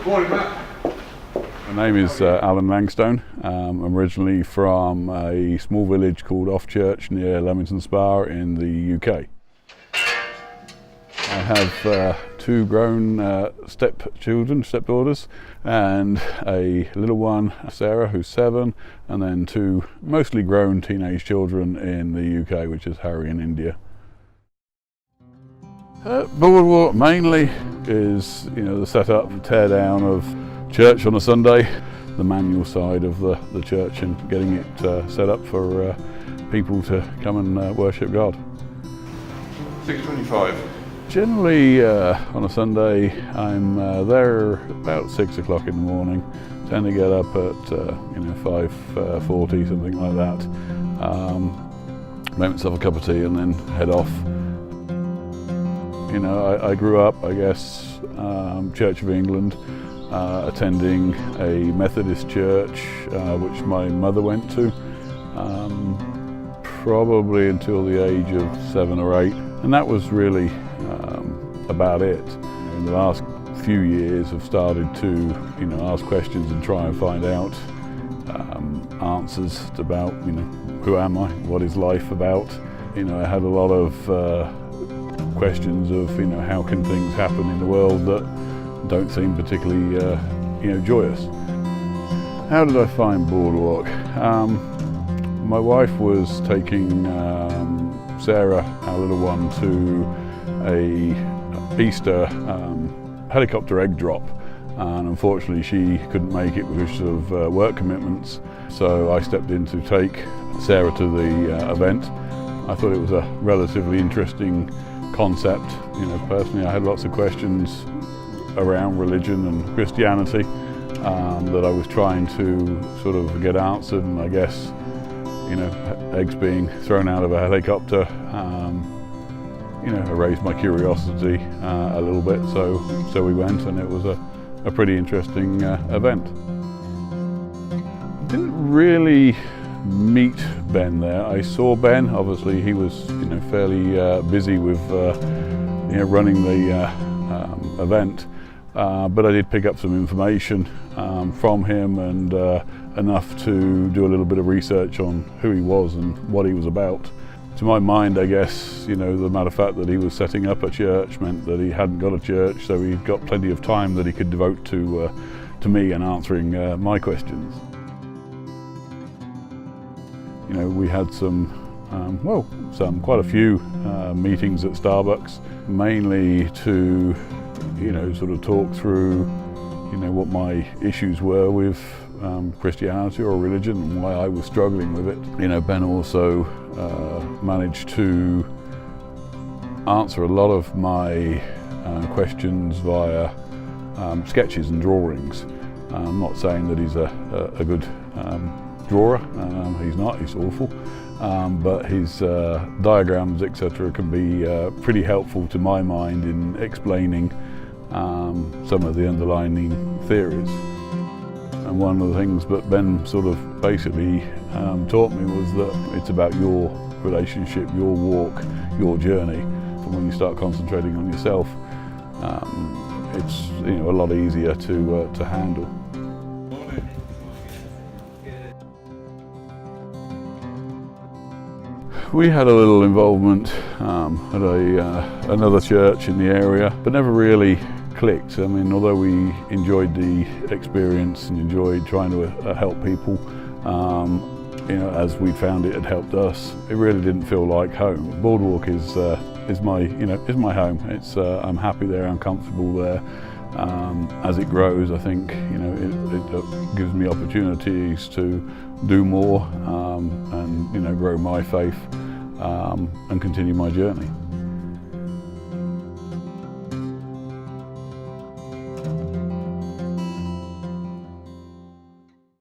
Morning, Matt. My name is Alan Langstone. I'm originally from a small village called Offchurch near Leamington Spa in the UK. I have two grown stepdaughters, and a little one, Sarah, who's 7, and then two mostly grown teenage children in the UK, which is Harry and India. Boardwalk mainly is, the setup and tear down of church on a Sunday, the manual side of the church and getting it set up for people to come and worship God. 6:25. Generally on a Sunday I'm there about 6 o'clock in the morning. Tend to get up at 5:40, something like that. Make myself a cup of tea and then head off. I grew up, Church of England, attending a Methodist church which my mother went to, probably until the age of 7 or 8, and that was really about it. In the last few years I've started to ask questions and try and find out answers about who am I, what is life about. I had a lot of questions of how can things happen in the world that don't seem particularly joyous. How did I find Boardwalk? My wife was taking Sarah, our little one, to a Easter helicopter egg drop, and unfortunately she couldn't make it because of work commitments, so I stepped in to take Sarah to the event. I thought it was a relatively interesting concept. Personally I had lots of questions around religion and Christianity that I was trying to sort of get answered, and I guess eggs being thrown out of a helicopter raised my curiosity a little bit, so we went, and it was a pretty interesting event. Didn't really meet Ben there. I saw Ben, obviously he was fairly busy with running the event, but I did pick up some information from him, and enough to do a little bit of research on who he was and what he was about. To my mind, I guess, the matter of fact that he was setting up a church meant that he hadn't got a church, so he'd got plenty of time that he could devote to me and answering my questions. We had quite a few meetings at Starbucks, mainly to, sort of talk through, what my issues were with Christianity or religion and why I was struggling with it. Ben also managed to answer a lot of my questions via sketches and drawings. I'm not saying that he's a good drawer, he's not, he's awful, but his diagrams, etc., can be pretty helpful to my mind in explaining some of the underlying theories. And one of the things that Ben sort of basically taught me was that it's about your relationship, your walk, your journey. And when you start concentrating on yourself, it's a lot easier to handle. We had a little involvement at another church in the area, but never really clicked. Although we enjoyed the experience and enjoyed trying to help people, as we found it had helped us, it really didn't feel like home. Boardwalk is my home. I'm happy there, I'm comfortable there. As it grows, I think it gives me opportunities to do more and grow my faith and continue my journey.